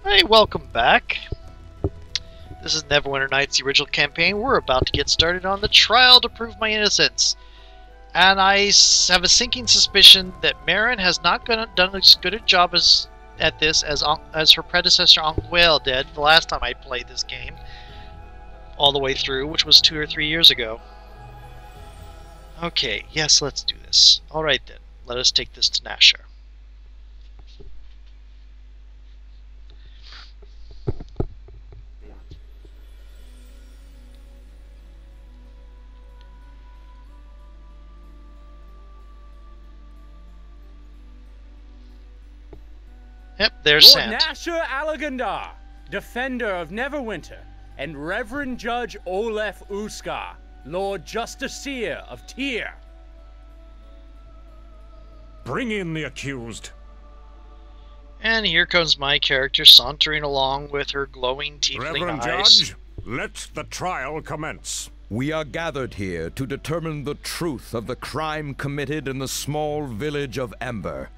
Hey, welcome back. This is Neverwinter Nights, the original campaign. We're about to get started on the trial to prove my innocence. And I have a sinking suspicion that Meren has not done as good a job at this as her predecessor NwN2 did the last time I played this game. All the way through, which was 2 or 3 years ago. Okay, yes, let's do this. Alright then, let us take this to Nasher. Yep, there's Lord Sand. Nasher Alagandar, Defender of Neverwinter, and Reverend Judge Olef Uskar, Lord Justiciar of Tyr. Bring in the accused. And here comes my character sauntering along with her glowing tiefling Reverend eyes. Judge, let the trial commence. We are gathered here to determine the truth of the crime committed in the small village of Ember.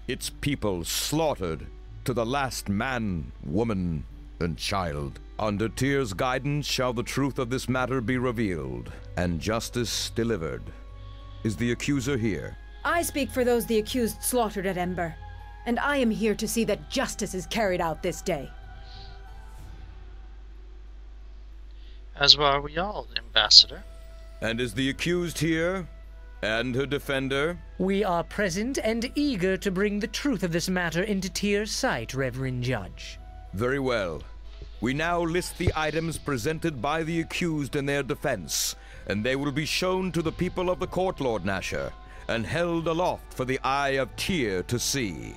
Its people slaughtered to the last man, woman, and child. Under Tyr's guidance shall the truth of this matter be revealed, and justice delivered. Is the accuser here? I speak for those the accused slaughtered at Ember, and I am here to see that justice is carried out this day. As well are we all, Ambassador. And is the accused here? And her defender? We are present and eager to bring the truth of this matter into Tyr's sight, Reverend Judge. Very well. We now list the items presented by the accused in their defense, and they will be shown to the people of the court, Lord Nasher, and held aloft for the eye of Tyr to see.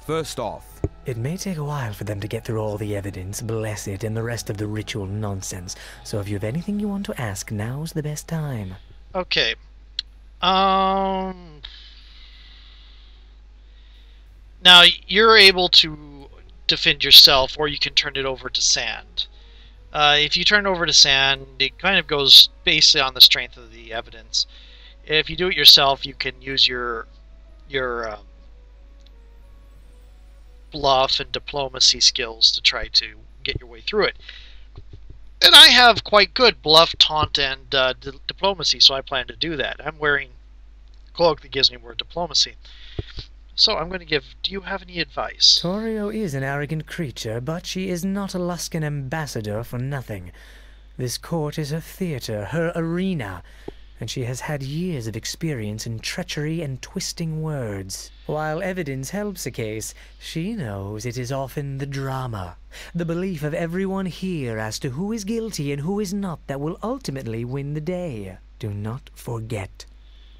First off, It may take a while for them to get through all the evidence, bless it, and the rest of the ritual nonsense. So if you have anything you want to ask, now's the best time. Okay. Now, you're able to defend yourself, or you can turn it over to Sand. If you turn it over to Sand, it kind of goes basically on the strength of the evidence. If you do it yourself, you can use your bluff and diplomacy skills to try to get your way through it. And I have quite good bluff, taunt, and diplomacy, so I plan to do that. I'm wearing a cloak that gives me more diplomacy. So I'm going to give... Do you have any advice? Torio is an arrogant creature, but she is not a Luskan ambassador for nothing. This court is her theater, her arena, and she has had years of experience in treachery and twisting words. While evidence helps a case, she knows it is often the drama, the belief of everyone here as to who is guilty and who is not that will ultimately win the day. Do not forget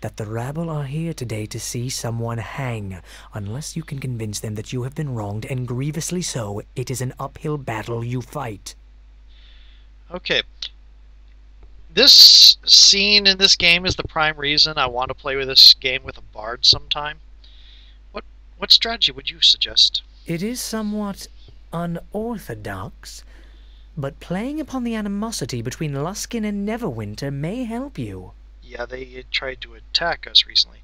that the rabble are here today to see someone hang. Unless you can convince them that you have been wronged, and grievously so, it is an uphill battle you fight. Okay. This scene in this game is the prime reason I want to play with this game with a bard sometime. What strategy would you suggest? It is somewhat unorthodox, but playing upon the animosity between Luskan and Neverwinter may help you. Yeah, they tried to attack us recently.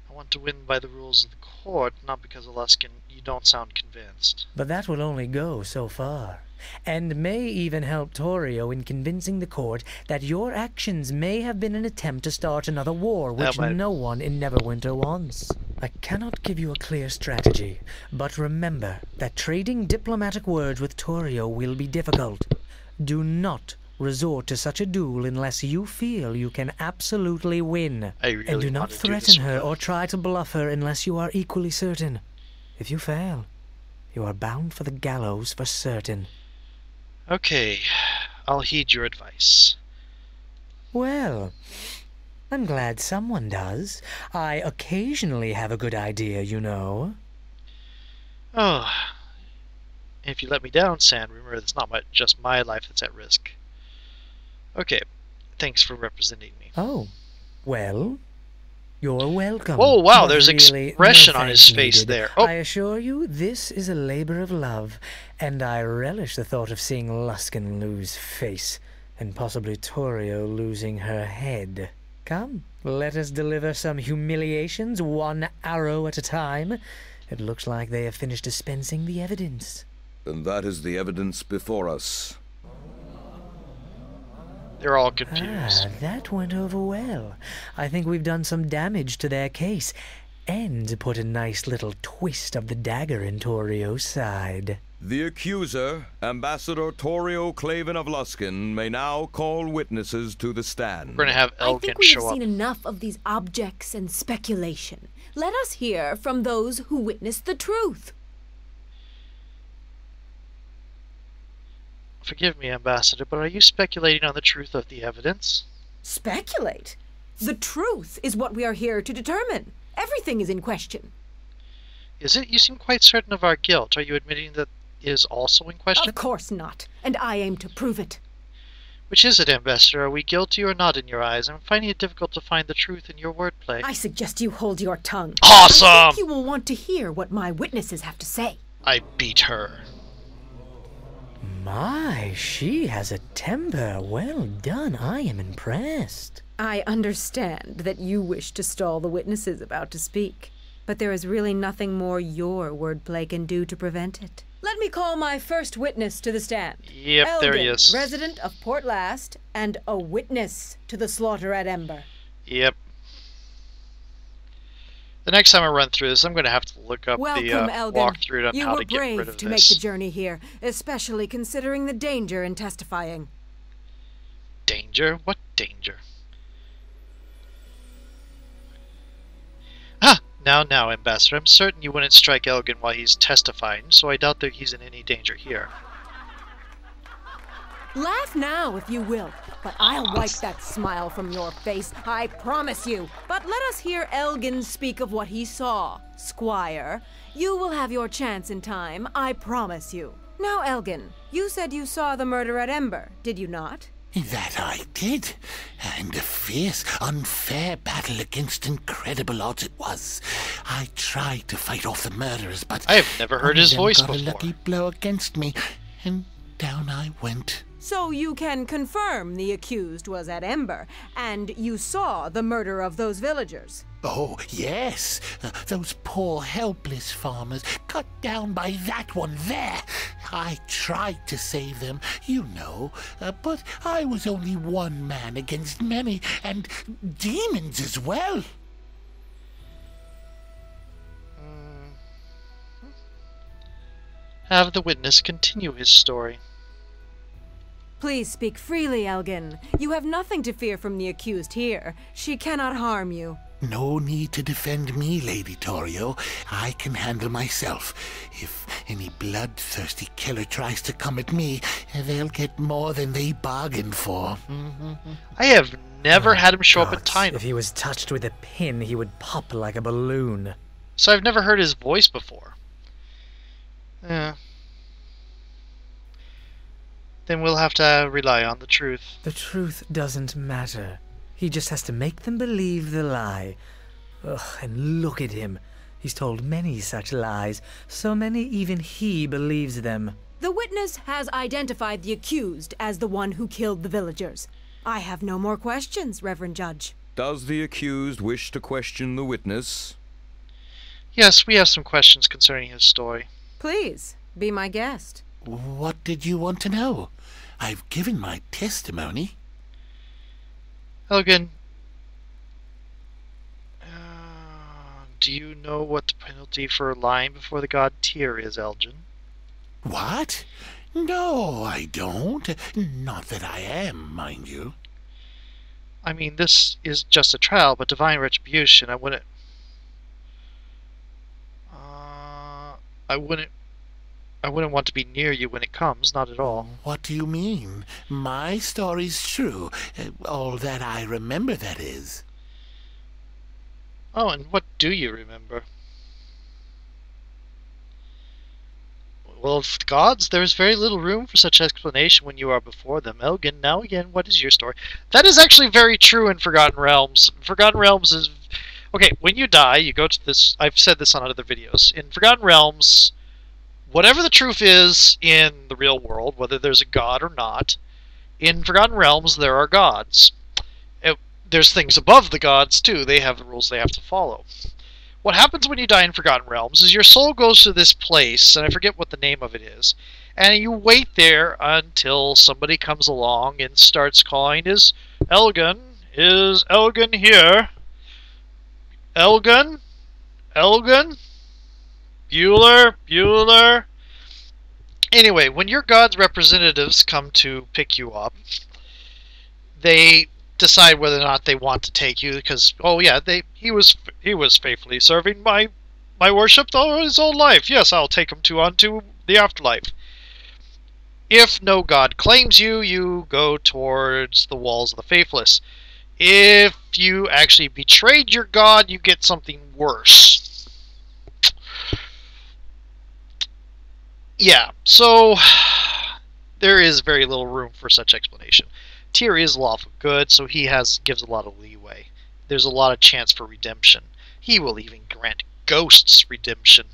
I want to win by the rules of the court, not because of Luskan. You don't sound convinced. But that will only go so far, and may even help Torio in convincing the court that your actions may have been an attempt to start another war, which no one in Neverwinter wants. I cannot give you a clear strategy, but remember that trading diplomatic words with Torio will be difficult. Do not resort to such a duel unless you feel you can absolutely win. And do not threaten her or try to bluff her unless you are equally certain. If you fail, you are bound for the gallows for certain. Okay, I'll heed your advice. Well, I'm glad someone does. I occasionally have a good idea, you know. Oh, if you let me down, Sand, remember it's not just my life that's at risk. Okay, thanks for representing me. Oh, well, you're welcome. Oh, wow, But there's really, expression no on his thanks face needed. there. Oh. I assure you, this is a labor of love, and I relish the thought of seeing Luskan lose face, and possibly Torio losing her head. Come, let us deliver some humiliations, one arrow at a time. It looks like they have finished dispensing the evidence. Then that is the evidence before us. They're all confused. That went over well. I think we've done some damage to their case, and put a nice little twist of the dagger in Torio's side. The accuser, Ambassador Torio Claven of Luskin, may now call witnesses to the stand. We're going to have I Elgin think we have show up. seen enough of these objects and speculation. Let us hear from those who witnessed the truth. Forgive me, Ambassador, but are you speculating on the truth of the evidence? Speculate? The truth is what we are here to determine. Everything is in question. Is it? You seem quite certain of our guilt. Are you admitting that it is also in question? Of course not, and I aim to prove it. Which is it, Ambassador? Are we guilty or not in your eyes? I'm finding it difficult to find the truth in your wordplay. I suggest you hold your tongue. Awesome! I think you will want to hear what my witnesses have to say. I beat her. My, she has a temper. Well done. I am impressed. I understand that you wish to stall the witnesses about to speak, but there is really nothing more your wordplay can do to prevent it. Let me call my first witness to the stand. Yep, Elgin, there he is. resident of Port Last, and a witness to the slaughter at Ember. Yep. The next time I run through this, I'm going to have to look up Welcome, the Elgin. walkthrough on You how were to get rid brave of to make the this. journey here, especially considering the danger in testifying. Danger? What danger? Ah! Now, Ambassador, I'm certain you wouldn't strike Elgin while he's testifying, so I doubt that he's in any danger here. Laugh now, if you will, but I'll wipe that smile from your face, I promise you. But let us hear Elgin speak of what he saw. Squire, you will have your chance in time, I promise you. Now, Elgin, you said you saw the murder at Ember, did you not? That I did, and a fierce, unfair battle against incredible odds it was. I tried to fight off the murderers, but I have never heard his one of them voice got a before. lucky blow against me, and down I went. So you can confirm the accused was at Ember, and you saw the murder of those villagers? Oh, yes, those poor helpless farmers cut down by that one there. I tried to save them, you know, but I was only one man against many, and demons as well. Have the witness continue his story. Please speak freely, Elgin. You have nothing to fear from the accused here. She cannot harm you. No need to defend me, Lady Torio. I can handle myself. If any bloodthirsty killer tries to come at me, they'll get more than they bargained for. I have never had him show up in God, time, If he was touched with a pin, he would pop like a balloon. so I've never heard his voice before. Yeah. Then we'll have to rely on the truth. The truth doesn't matter. He just has to make them believe the lie. Ugh, and look at him. He's told many such lies, so many even he believes them. The witness has identified the accused as the one who killed the villagers. I have no more questions, Reverend Judge. Does the accused wish to question the witness? Yes, we have some questions concerning his story. Please, be my guest. What did you want to know? I've given my testimony. Elgin, do you know what the penalty for lying before the god Tyr is, Elgin? What? No, I don't. Not that I am, mind you. I mean, this is just a trial, but divine retribution. I wouldn't want to be near you when it comes, not at all. What do you mean? My story's true. All that I remember, that is. Oh, and what do you remember? Well, of the gods, there is very little room for such explanation when you are before them. Elgin, now again, what is your story? That is actually very true in Forgotten Realms. Forgotten Realms is... Okay, when you die, you go to this... I've said this on other videos. In Forgotten Realms, whatever the truth is in the real world, whether there's a god or not, in Forgotten Realms, there are gods. There's things above the gods, too. They have the rules they have to follow. What happens when you die in Forgotten Realms is your soul goes to this place, and I forget what the name of it is, and you wait there until somebody comes along and starts calling, Is Elgin here? Elgin? Bueller? Anyway, when your god's representatives come to pick you up, they decide whether or not they want to take you because, oh yeah, he was faithfully serving my worship all his whole life. Yes, I'll take him onto the afterlife. If no god claims you, you go towards the walls of the faithless. If you actually betrayed your god, you get something worse. Yeah, so there is very little room for such explanation. Tyr is lawful good, so he gives a lot of leeway. There's a lot of chance for redemption. He will even grant ghosts redemption.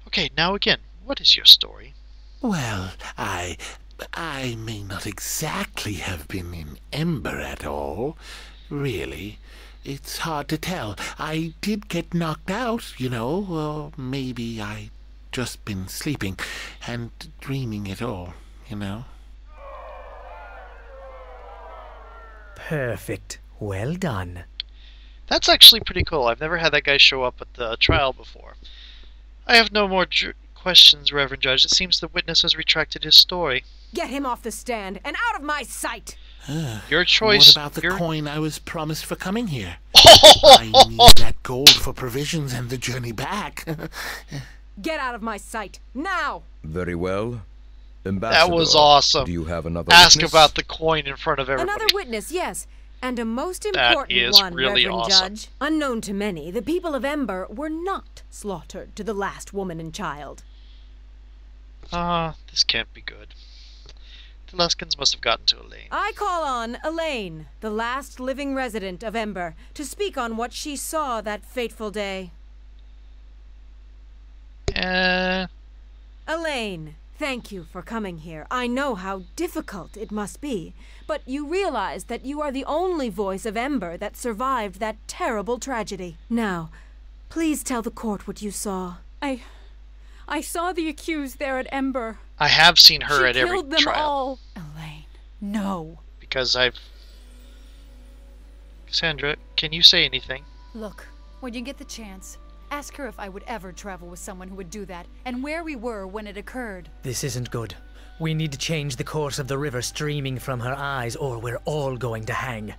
Okay, now again, what is your story? Well, I may not exactly have been in Ember at all. Really, it's hard to tell. I did get knocked out, you know, or maybe I just been sleeping and dreaming it all, you know. Perfect. Well done. That's actually pretty cool. I've never had that guy show up at the trial before. I have no more questions, Reverend Judge. It seems the witness has retracted his story. Get him off the stand and out of my sight! Your choice. What about the coin I was promised for coming here? I need that gold for provisions and the journey back. Get out of my sight, now! Very well. Ambassador, that was awesome. Do you have another Ask witness? about the coin in front of everybody. Another witness, yes. And a most That important is one, really Reverend awesome. Judge. Unknown to many, the people of Ember were not slaughtered to the last woman and child. This can't be good. The Luskins must have gotten to Elaine. I call on Elaine, the last living resident of Ember, to speak on what she saw that fateful day. Elaine, thank you for coming here. I know how difficult it must be, but you realize that you are the only voice of Ember that survived that terrible tragedy. Now, please tell the court what you saw. I saw the accused there at Ember. I have seen her at She every killed them trial. all. Elaine, no. Because Cassandra, can you say anything? Look, when you get the chance, ask her if I would ever travel with someone who would do that, and where we were when it occurred. This isn't good. We need to change the course of the river streaming from her eyes, or we're all going to hang.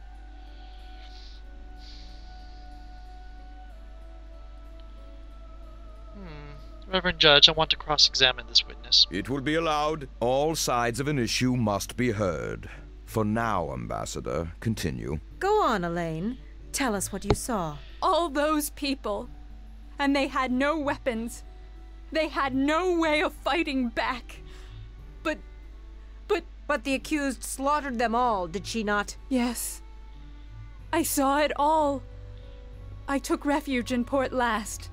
Reverend Judge, I want to cross-examine this witness. It will be allowed. All sides of an issue must be heard. For now, Ambassador, continue. Go on, Elaine. Tell us what you saw. All those people. And they had no weapons. They had no way of fighting back. But the accused slaughtered them all, did she not? Yes. I saw it all. I took refuge in Port Last.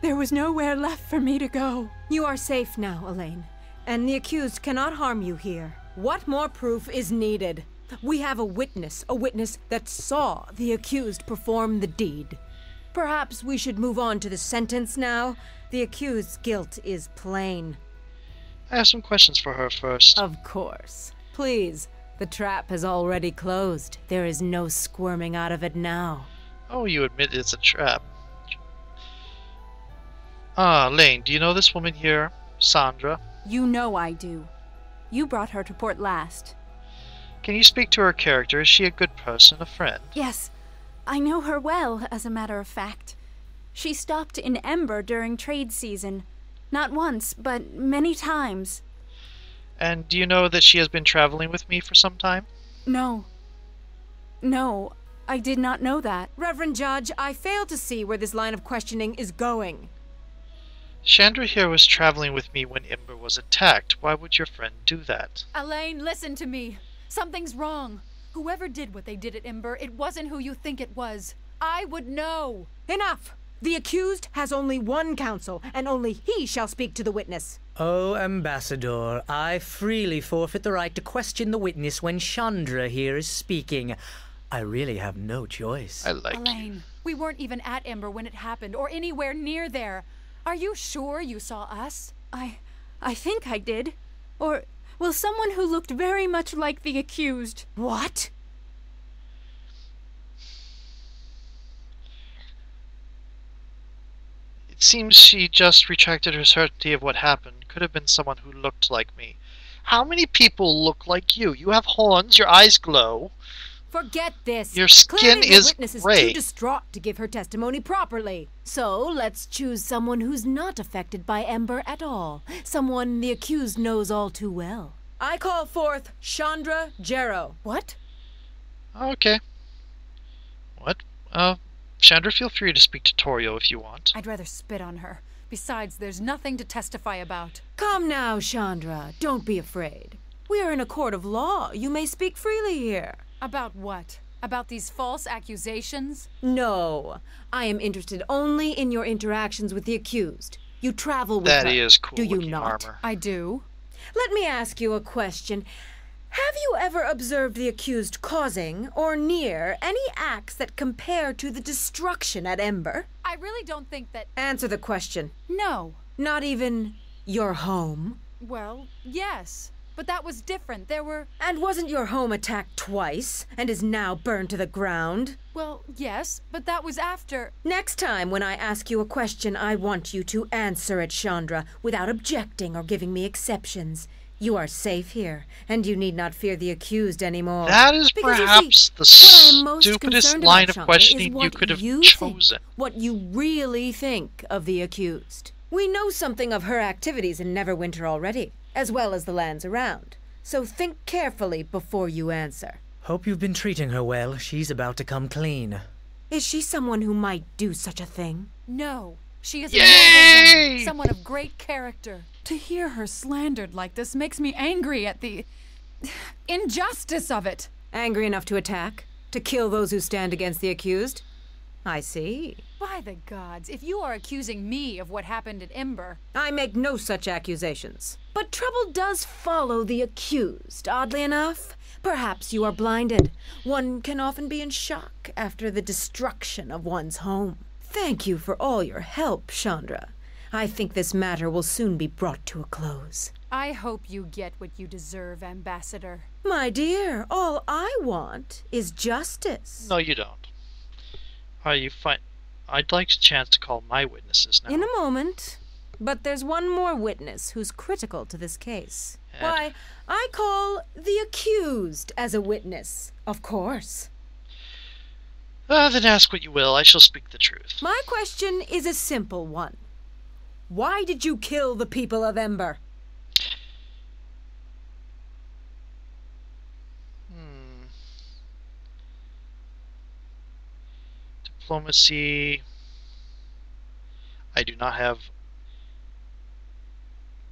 There was nowhere left for me to go. You are safe now, Elaine, and the accused cannot harm you here. What more proof is needed? We have a witness that saw the accused perform the deed. Perhaps we should move on to the sentence now. The accused's guilt is plain. I have some questions for her first. Of course. Please, the trap has already closed. There is no squirming out of it now. Oh, you admit it's a trap. Lane, do you know this woman here, Sandra? You know I do. You brought her to Port Last. Can you speak to her character? Is she a good person, a friend? Yes, I know her well, as a matter of fact. She stopped in Ember during trade season. Not once, but many times. And do you know that she has been traveling with me for some time? No. No, I did not know that. Reverend Judge, I fail to see where this line of questioning is going. Chandra here was traveling with me when Ember was attacked. Why would your friend do that? Elaine, listen to me. Something's wrong. Whoever did what they did at Ember, it wasn't who you think it was. I would know. Enough! The accused has only one counsel, and only he shall speak to the witness. Oh, Ambassador, I freely forfeit the right to question the witness when Chandra here is speaking. I really have no choice. I like you. Elaine, we weren't even at Ember when it happened, or anywhere near there. Are you sure you saw us? I think I did. Or, well, someone who looked very much like the accused. What? It seems she just retracted her certainty of what happened. Could have been someone who looked like me. How many people look like you? You have horns, your eyes glow. Forget this. Your skin Clearly, the is witness is gray. too distraught to give her testimony properly. So let's choose someone who's not affected by Ember at all. Someone the accused knows all too well. I call forth Chandra Jarrow. What? Okay. What? Chandra, feel free to speak to Torio if you want. I'd rather spit on her. Besides, there's nothing to testify about. Come now, Chandra. Don't be afraid. We are in a court of law. You may speak freely here. About what? About these false accusations? No. I am interested only in your interactions with the accused. You travel with That her. is cool Do you looking not? armor. I do. Let me ask you a question. Have you ever observed the accused causing, or near, any acts that compare to the destruction at Ember? I really don't think that... Answer the question. No. Not even your home? Well, yes. But that was different. There were... And wasn't your home attacked twice, and is now burned to the ground? Well, yes, but that was after... Next time when I ask you a question, I want you to answer it, Chandra, without objecting or giving me exceptions. You are safe here, and you need not fear the accused anymore. That is Because you perhaps the what I am most stupidest concerned line about, of Chandra, questioning is you what could have you chosen. Think, what you really think of the accused. We know something of her activities in Neverwinter already, as well as the lands around. So think carefully before you answer. Hope you've been treating her well. She's about to come clean. Is she someone who might do such a thing? No. She is a Yay! noble woman, someone of great character. To hear her slandered like this makes me angry at the... injustice of it. Angry enough to attack? To kill those who stand against the accused? I see. By the gods, if you are accusing me of what happened at Ember... I make no such accusations. But trouble does follow the accused, oddly enough. Perhaps you are blinded. One can often be in shock after the destruction of one's home. Thank you for all your help, Chandra. I think this matter will soon be brought to a close. I hope you get what you deserve, Ambassador. My dear, all I want is justice. No, you don't. Are you fine? I'd like a chance to call my witnesses now. In a moment. But there's one more witness who's critical to this case. And- Why, I call the accused as a witness, of course. Then ask what you will. I shall speak the truth. My question is a simple one. Why did you kill the people of Ember? Diplomacy. I do not have...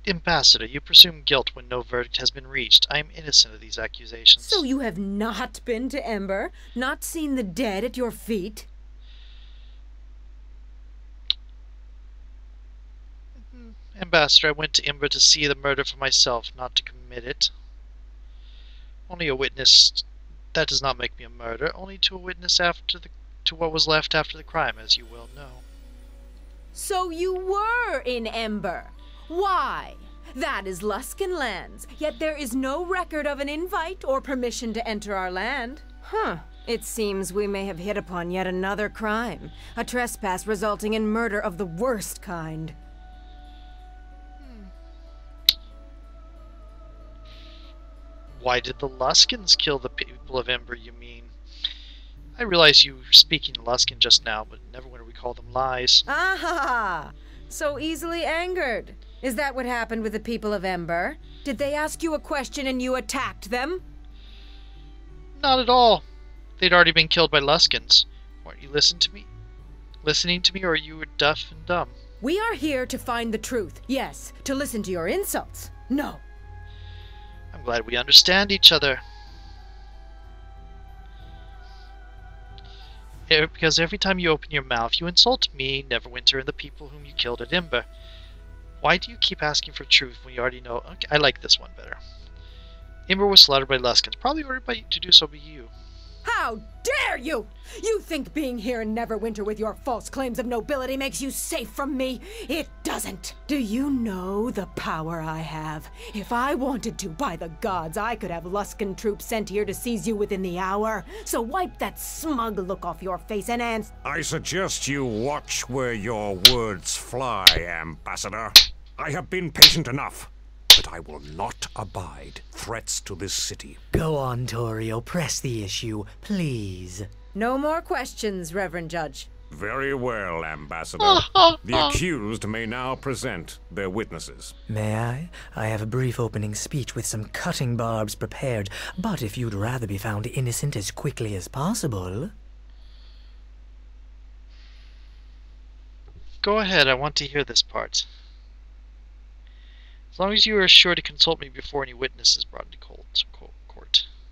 Ambassador, you presume guilt when no verdict has been reached. I am innocent of these accusations. So you have not been to Ember? Not seen the dead at your feet? Ambassador, I went to Ember to see the murder for myself, not to commit it. Only a witness. That does not make me a murderer. Only to a witness to what was left after the crime, as you well know. So you were in Ember. Why? That is Luskan lands, yet there is no record of an invite or permission to enter our land. It seems we may have hit upon yet another crime. A trespass resulting in murder of the worst kind. Why did the Luskans kill the people of Ember, you mean? I realize you were speaking Luskan just now, but Neverwinter we call them lies. Ah, so easily angered. Is that what happened with the people of Ember? Did they ask you a question and you attacked them? Not at all. They'd already been killed by Luskans. Weren't you listening to me, or you were deaf and dumb? We are here to find the truth. Yes, to listen to your insults. No. I'm glad we understand each other. Because every time you open your mouth, you insult me, Neverwinter, and the people whom you killed at Ember. Why do you keep asking for truth when you already know? Okay, I like this one better. Ember was slaughtered by Luskans, probably ordered to do so by you. How dare you! You think being here in Neverwinter with your false claims of nobility makes you safe from me? It doesn't. Do you know the power I have? If I wanted to, by the gods, I could have Luskan troops sent here to seize you within the hour. So wipe that smug look off your face and answer. I suggest you watch where your words fly, Ambassador. I have been patient enough, but I will not abide threats to this city. Go on, Torio. Press the issue, please. No more questions, Reverend Judge. Very well, Ambassador. The accused may now present their witnesses. May I? I have a brief opening speech with some cutting barbs prepared, but if you'd rather be found innocent as quickly as possible... Go ahead, I want to hear this part. As long as you are sure to consult me before any witness is brought into court.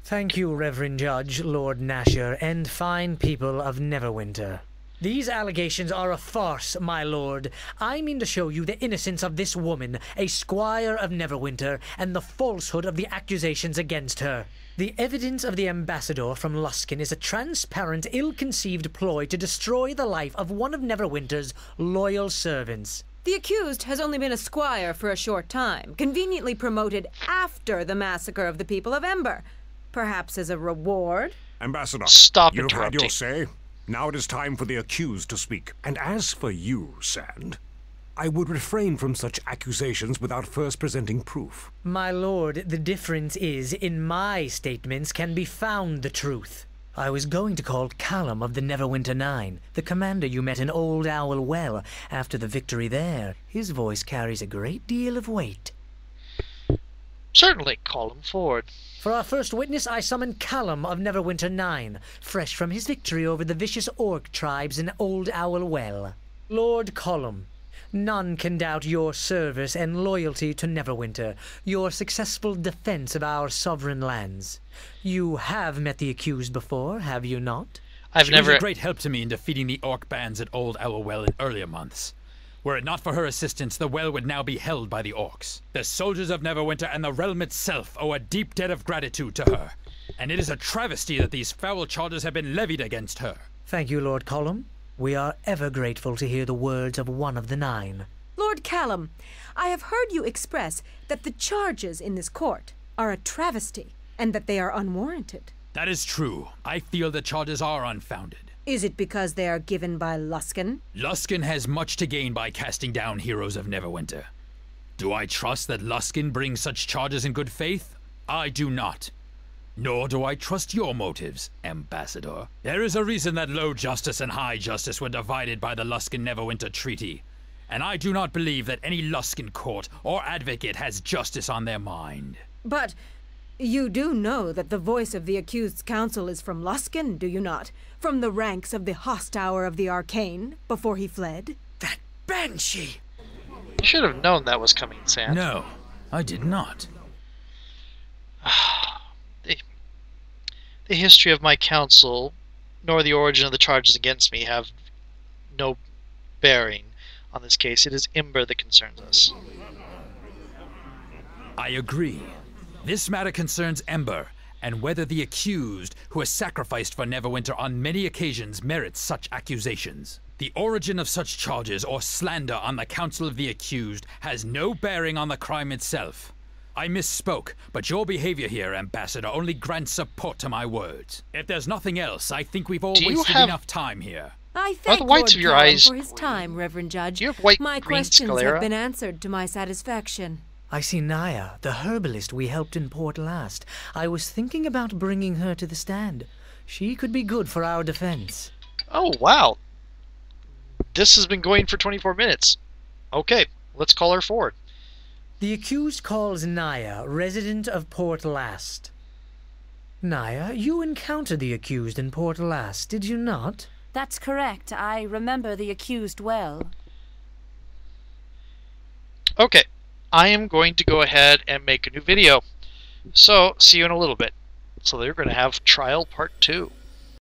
Thank you, Reverend Judge, Lord Nasher, and fine people of Neverwinter. These allegations are a farce, my lord. I mean to show you the innocence of this woman, a squire of Neverwinter, and the falsehood of the accusations against her. The evidence of the ambassador from Luskan is a transparent, ill-conceived ploy to destroy the life of one of Neverwinter's loyal servants. The accused has only been a squire for a short time, conveniently promoted after the massacre of the people of Ember. Perhaps as a reward? Ambassador, Stop you've had interrupting. your say. Now it is time for the accused to speak. And as for you, Sand, I would refrain from such accusations without first presenting proof. My lord, the difference is, in my statements can be found the truth. I was going to call Callum of the Neverwinter 9, the commander you met in Old Owl Well after the victory there. His voice carries a great deal of weight. Certainly, call him forward. For our first witness, I summon Callum of Neverwinter 9, fresh from his victory over the vicious orc tribes in Old Owl Well. Lord Callum, none can doubt your service and loyalty to Neverwinter, your successful defense of our sovereign lands. You have met the accused before, have you not? She was a great help to me in defeating the orc bands at Old Owl Well in earlier months. Were it not for her assistance, the well would now be held by the orcs. The soldiers of Neverwinter and the realm itself owe a deep debt of gratitude to her. And it is a travesty that these foul charges have been levied against her. Thank you, Lord Callum. We are ever grateful to hear the words of one of the 9. Lord Callum, I have heard you express that the charges in this court are a travesty, and that they are unwarranted. That is true. I feel the charges are unfounded. Is it because they are given by Luskan? Luskan has much to gain by casting down heroes of Neverwinter. Do I trust that Luskan brings such charges in good faith? I do not. Nor do I trust your motives, Ambassador. There is a reason that low justice and high justice were divided by the Luskan-Neverwinter Treaty, and I do not believe that any Luskan court or advocate has justice on their mind. But you do know that the voice of the accused's counsel is from Luskan, do you not? From the ranks of the Hosttower of the Arcane, before he fled? That banshee! You should have known that was coming, Sand. No, I did not. The history of my counsel, nor the origin of the charges against me, have no bearing on this case. It is Ember that concerns us. I agree. This matter concerns Ember, and whether the accused, who has sacrificed for Neverwinter on many occasions, merits such accusations. The origin of such charges or slander on the counsel of the accused has no bearing on the crime itself. I misspoke, but your behavior here, Ambassador, only grants support to my words. If there's nothing else, I think we've all wasted enough time here. I thank the whites Lord of your Callum eyes for his time, Reverend Judge. You have white, my green questions sclera? have been answered to my satisfaction. I see Naya, the herbalist we helped in port last. I was thinking about bringing her to the stand. She could be good for our defense. Oh, wow. This has been going for 24 minutes. Okay, let's call her forward. The accused calls Naya, resident of Port Last. Naya, you encountered the accused in Port Last, did you not? That's correct. I remember the accused well. Okay, I am going to go ahead and make a new video. So, see you in a little bit. So they're going to have trial part 2.